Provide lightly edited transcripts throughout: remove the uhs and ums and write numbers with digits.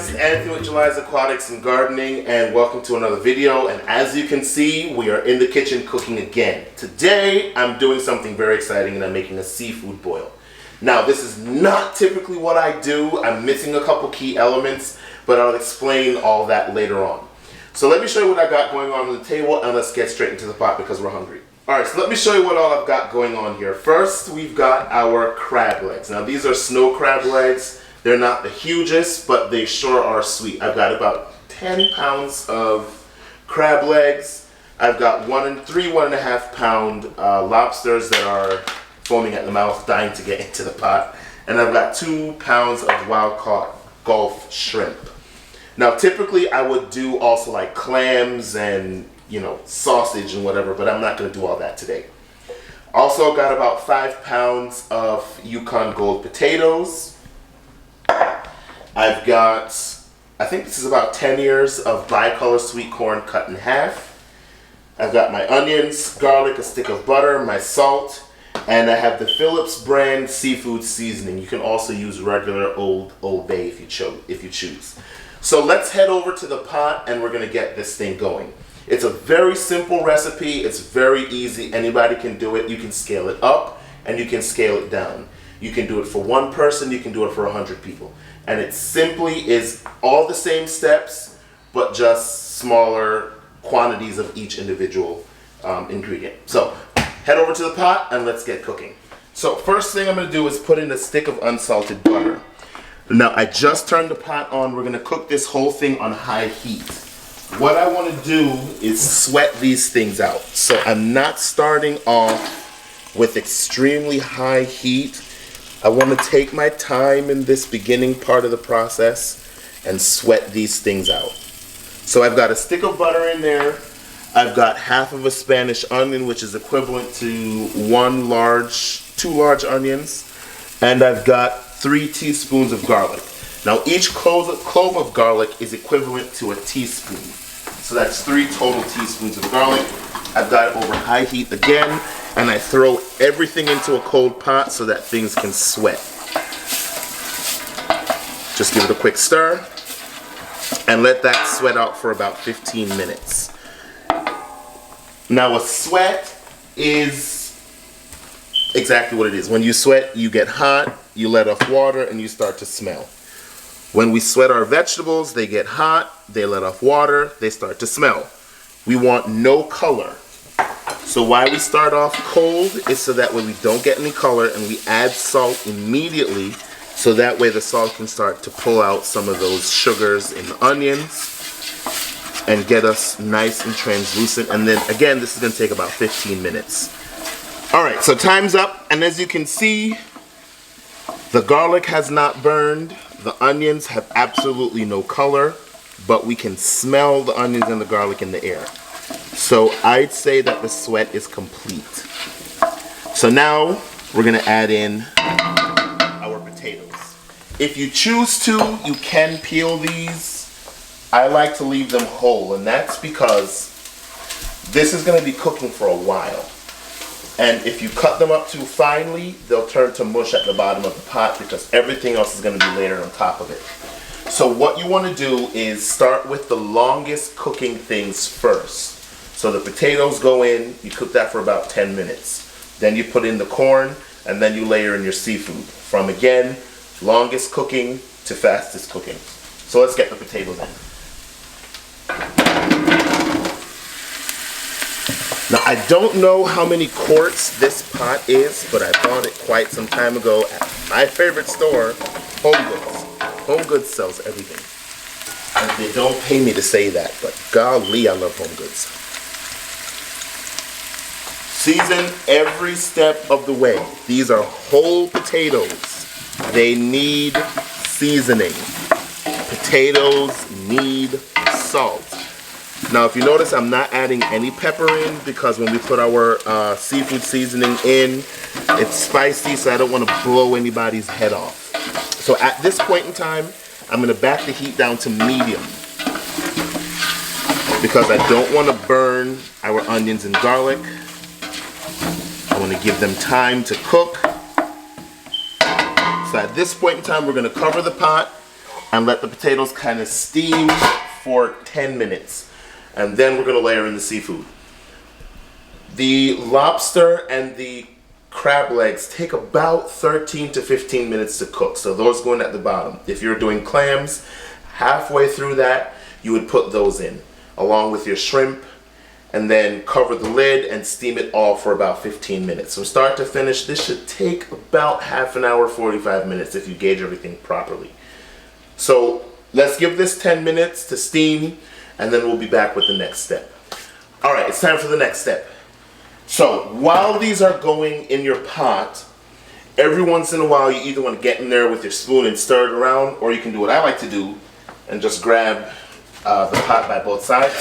guys, Anthony with Jhuly's Aquatics and Gardening, and welcome to another video. And as you can see, we are in the kitchen cooking again. Today I'm doing something very exciting, and I'm making a seafood boil. Now this is not typically what I do. I'm missing a couple key elements, but I'll explain all that later on. So let me show you what I got going on the table, and let's get straight into the pot because we're hungry. Alright, so let me show you what all I've got going on here. First, we've got our crab legs. Now these are snow crab legs. They're not the hugest, but they sure are sweet. I've got about 10 pounds of crab legs. I've got 1.5 pound lobsters that are foaming at the mouth, dying to get into the pot. And I've got 2 pounds of wild caught Gulf shrimp. Now typically I would do also like clams and sausage and whatever, but I'm not going to do all that today. Also got about 5 pounds of Yukon Gold potatoes. I've got, I think this is about 10 ears of bicolor sweet corn cut in half. I've got my onions, garlic, a stick of butter, my salt, and I have the Phillips brand seafood seasoning. You can also use regular Old Bay if you choose. So let's head over to the pot and we're going to get this thing going. It's a very simple recipe. It's very easy. Anybody can do it. You can scale it up and you can scale it down. You can do it for one person, you can do it for 100 people. And it simply is all the same steps, but just smaller quantities of each individual ingredient. So head over to the pot and let's get cooking. So first thing I'm going to do is put in a stick of unsalted butter. Now I just turned the pot on. We're going to cook this whole thing on high heat. What I want to do is sweat these things out. So I'm not starting off with extremely high heat. I want to take my time in this beginning part of the process and sweat these things out. So I've got a stick of butter in there. I've got half of a Spanish onion, which is equivalent to 2 large onions. And I've got 3 teaspoons of garlic. Now each clove of garlic is equivalent to a teaspoon. So that's 3 total teaspoons of garlic. I've got it over high heat again. And I throw everything into a cold pot so that things can sweat. Just give it a quick stir and let that sweat out for about 15 minutes. Now a sweat is exactly what it is. When you sweat, you get hot, you let off water, and you start to smell. When we sweat our vegetables, they get hot, they let off water, they start to smell. We want no color. So why we start off cold is so that way we don't get any color, and we add salt immediately so that way the salt can start to pull out some of those sugars in the onions and get us nice and translucent. And then again, this is going to take about 15 minutes. Alright, so time's up, and as you can see, the garlic has not burned, the onions have absolutely no color, but we can smell the onions and the garlic in the air. So I'd say that the sweat is complete. So now we're going to add in our potatoes. If you choose to, you can peel these. I like to leave them whole, and that's because this is going to be cooking for a while. And if you cut them up too finely, they'll turn to mush at the bottom of the pot because everything else is going to be layered on top of it. So what you want to do is start with the longest cooking things first. So the potatoes go in, you cook that for about 10 minutes. Then you put in the corn, and then you layer in your seafood. From again, longest cooking to fastest cooking. So let's get the potatoes in. Now I don't know how many quarts this pot is, but I bought it quite some time ago at my favorite store, Home Goods. Home Goods sells everything. And they don't pay me to say that, but golly, I love Home Goods. Season every step of the way. These are whole potatoes. They need seasoning. Potatoes need salt. Now if you notice, I'm not adding any pepper in because when we put our seafood seasoning in, it's spicy, so I don't want to blow anybody's head off. So at this point in time, I'm going to back the heat down to medium because I don't want to burn our onions and garlic. I want to give them time to cook. So at this point in time, we're going to cover the pot and let the potatoes kind of steam for 10 minutes. And then we're gonna layer in the seafood. The lobster and the crab legs take about 13 to 15 minutes to cook, so those going at the bottom. If you're doing clams, halfway through that, you would put those in, along with your shrimp, and then cover the lid and steam it all for about 15 minutes. From start to finish, this should take about half an hour, 45 minutes if you gauge everything properly. So let's give this 10 minutes to steam, and then we'll be back with the next step. All right, it's time for the next step. So while these are going in your pot, every once in a while you either want to get in there with your spoon and stir it around, or you can do what I like to do and just grab the pot by both sides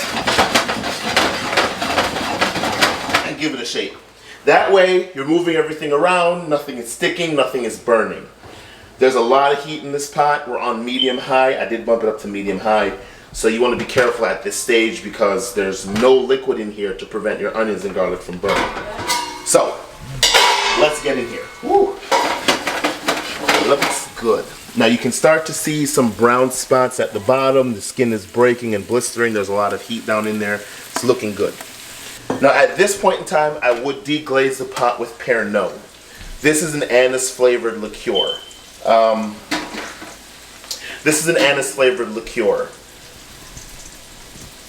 and give it a shake. That way you're moving everything around, nothing is sticking, nothing is burning. There's a lot of heat in this pot. We're on medium-high. I did bump it up to medium-high. So you want to be careful at this stage because there's no liquid in here to prevent your onions and garlic from burning. So let's get in here. Woo. Looks good. Now you can start to see some brown spots at the bottom. The skin is breaking and blistering. There's a lot of heat down in there. It's looking good. Now at this point in time, I would deglaze the pot with Pernod. This is an anise flavored liqueur. This is an anise flavored liqueur.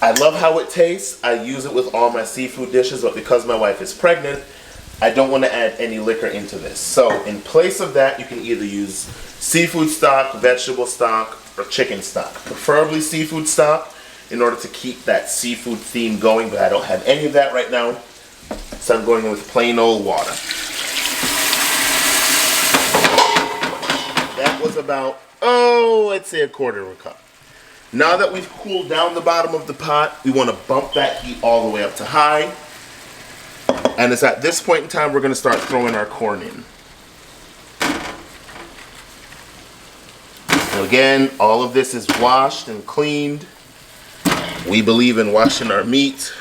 I love how it tastes. I use it with all my seafood dishes, but because my wife is pregnant, I don't want to add any liquor into this. So in place of that, you can either use seafood stock, vegetable stock, or chicken stock. Preferably seafood stock in order to keep that seafood theme going, but I don't have any of that right now. So I'm going in with plain old water. That was about, I'd say a quarter of a cup. Now that we've cooled down the bottom of the pot, we want to bump that heat all the way up to high. And it's at this point in time we're going to start throwing our corn in. And again, all of this is washed and cleaned. We believe in washing our meat.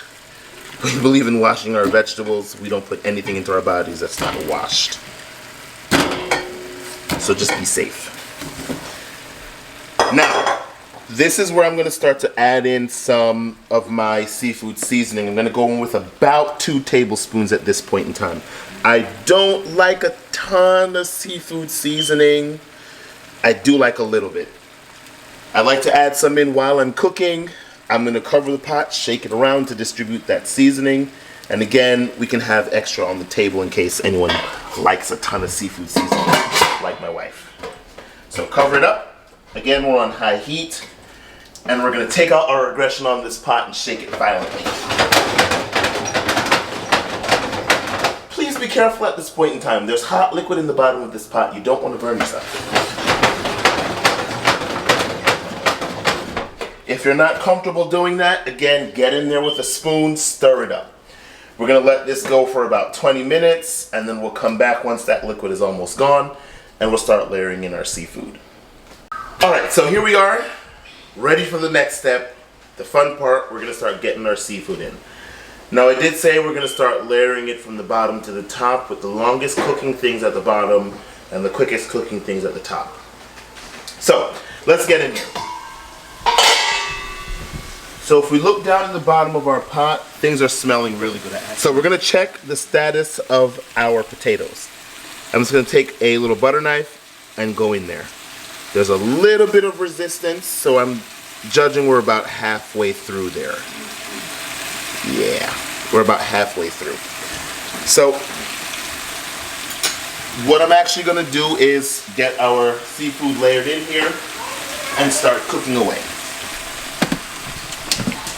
We believe in washing our vegetables. We don't put anything into our bodies that's not washed. So just be safe. Now, this is where I'm going to start to add in some of my seafood seasoning. I'm going to go in with about 2 tablespoons at this point in time. I don't like a ton of seafood seasoning. I do like a little bit. I like to add some in while I'm cooking. I'm going to cover the pot, shake it around to distribute that seasoning. And again, we can have extra on the table in case anyone likes a ton of seafood seasoning, like my wife. So cover it up. Again, we're on high heat. And we're going to take out our aggression on this pot and shake it violently. Please be careful at this point in time. There's hot liquid in the bottom of this pot. You don't want to burn yourself. If you're not comfortable doing that, again, get in there with a spoon, stir it up. We're going to let this go for about 20 minutes, and then we'll come back once that liquid is almost gone, and we'll start layering in our seafood. All right, so here we are. Ready for the next step, the fun part. We're going to start getting our seafood in. Now I did say we're going to start layering it from the bottom to the top, with the longest cooking things at the bottom and the quickest cooking things at the top. So let's get in here. So if we look down at the bottom of our pot, things are smelling really good. So we're going to check the status of our potatoes. I'm just going to take a little butter knife and go in there. There's a little bit of resistance, so I'm judging we're about halfway through there. Yeah, we're about halfway through. So what I'm actually going to do is get our seafood layered in here and start cooking away.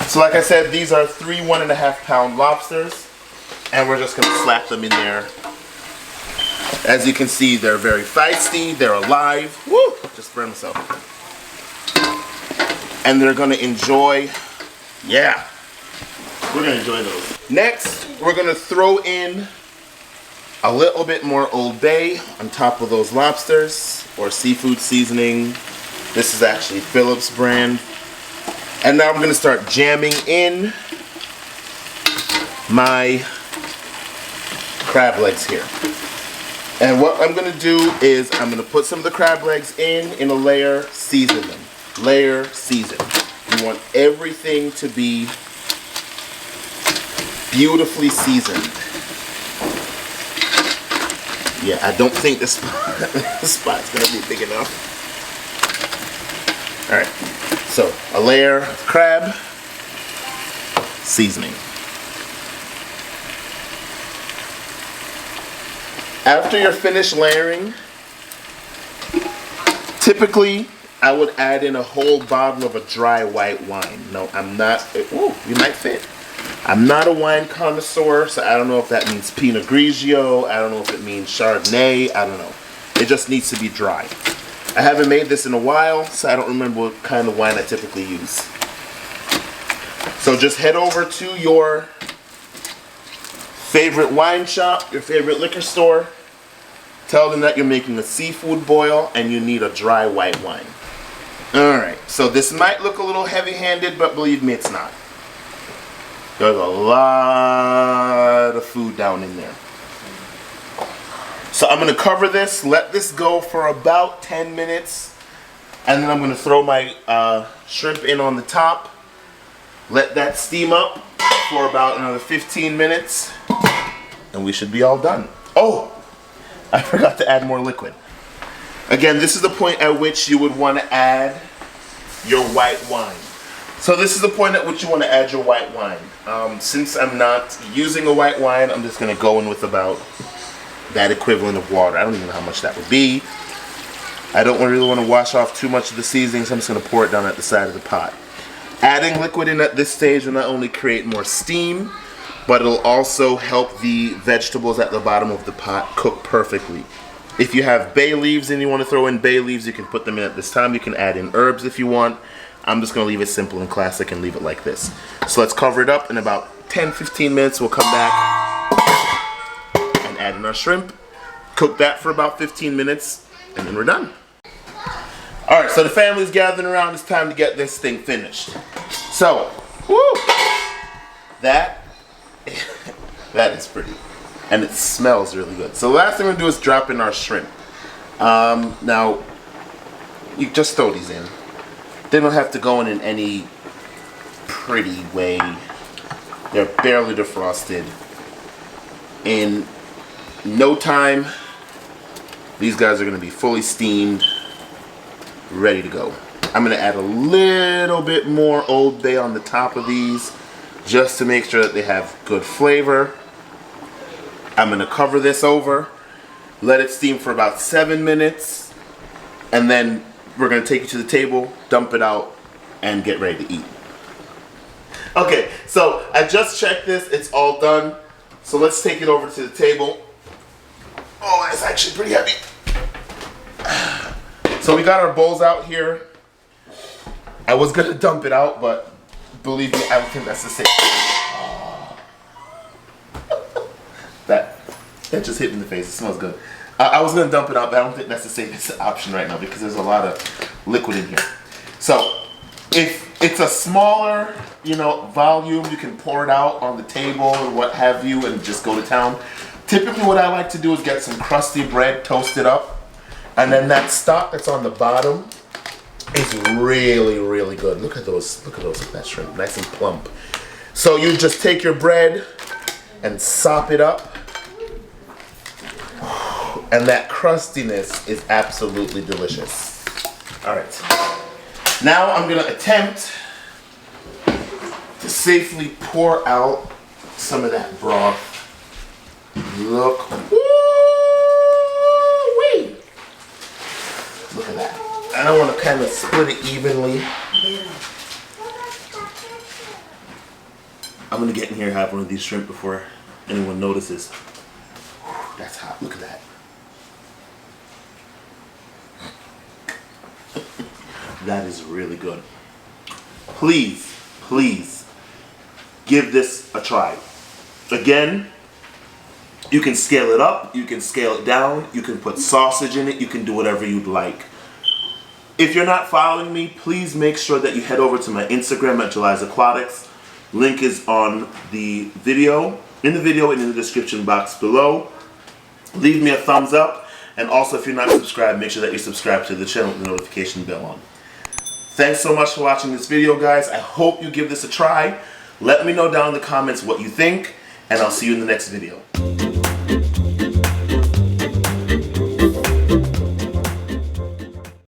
So like I said, these are 3 1.5-pound lobsters, and we're just going to slap them in there. As you can see, they're very feisty, they're alive. Woo! Just burn myself. And they're gonna enjoy, yeah, we're gonna enjoy those. Next, we're gonna throw in a little bit more Old Bay on top of those lobsters, or seafood seasoning. This is actually Phillips brand. And now I'm gonna start jamming in my crab legs here. And what I'm going to do is I'm going to put some of the crab legs in a layer, season them. layer, season. You want everything to be beautifully seasoned. Yeah, I don't think this spot's gonna be big enough. All right, so a layer of crab, seasoning. After you're finished layering, typically I would add in a whole bottle of a dry white wine. No, I'm not. Ooh, you might fit. I'm not a wine connoisseur, so I don't know if that means Pinot Grigio. I don't know if it means Chardonnay. I don't know. It just needs to be dry. I haven't made this in a while, so I don't remember what kind of wine I typically use. So just head over to your favorite wine shop, your favorite liquor store. Tell them that you're making a seafood boil and you need a dry white wine. Alright, so this might look a little heavy-handed, but believe me, it's not. There's a lot of food down in there. So I'm going to cover this, let this go for about 10 minutes, and then I'm going to throw my shrimp in on the top, let that steam up for about another 15 minutes, and we should be all done. Oh, I forgot to add more liquid. Again, this is the point at which you would want to add your white wine. So this is the point at which you want to add your white wine. Since I'm not using a white wine, I'm just going to go in with about that equivalent of water. I don't even know how much that would be. I don't really want to wash off too much of the seasoning, so I'm just going to pour it down at the side of the pot. Adding liquid in at this stage will not only create more steam, but it'll also help the vegetables at the bottom of the pot cook perfectly. If you have bay leaves and you want to throw in bay leaves, you can put them in at this time. You can add in herbs if you want. I'm just going to leave it simple and classic and leave it like this. So let's cover it up. In about 10-15 minutes, we'll come back and add in our shrimp. Cook that for about 15 minutes, and then we're done. Alright, so the family's gathering around. It's time to get this thing finished. So, woo, that is pretty. And it smells really good. So the last thing we're going to do is drop in our shrimp. Now, you just throw these in. They don't have to go in any pretty way. They're barely defrosted. In no time, these guys are going to be fully steamed, ready to go. I'm going to add a little bit more Old Bay on the top of these, just to make sure that they have good flavor. I'm going to cover this over, let it steam for about 7 minutes, and then we're going to take it to the table, dump it out, and get ready to eat. Okay, so I just checked this. It's all done. So let's take it over to the table. Oh, it's actually pretty heavy. So we got our bowls out here. I was going to dump it out, but believe me, I don't think that's the same. That just hit me in the face. It smells good. I was going to dump it out, but I don't think that's the safest option right now because there's a lot of liquid in here. So if it's a smaller, volume, you can pour it out on the table or what have you and just go to town. Typically what I like to do is get some crusty bread, toast it up, and then that stock that's on the bottom is really, really good. Look at those. Look at that shrimp. Nice and plump. So you just take your bread and sop it up. And that crustiness is absolutely delicious. All right. Now I'm going to attempt to safely pour out some of that broth. Look. Woo-wee. Look at that. And I want to kind of split it evenly. I'm going to get in here and have one of these shrimp before anyone notices. That's hot. Look at that. That is really good. Please, please give this a try. Again, you can scale it up, you can scale it down, you can put sausage in it, you can do whatever you'd like. If you're not following me, please make sure that you head over to my Instagram at Jhuly's Aquatics. Link is on the video, and in the description box below. Leave me a thumbs up, and also if you're not subscribed, make sure that you subscribe to the channel with the notification bell on. Thanks so much for watching this video, guys. I hope you give this a try. Let me know down in the comments what you think, and I'll see you in the next video.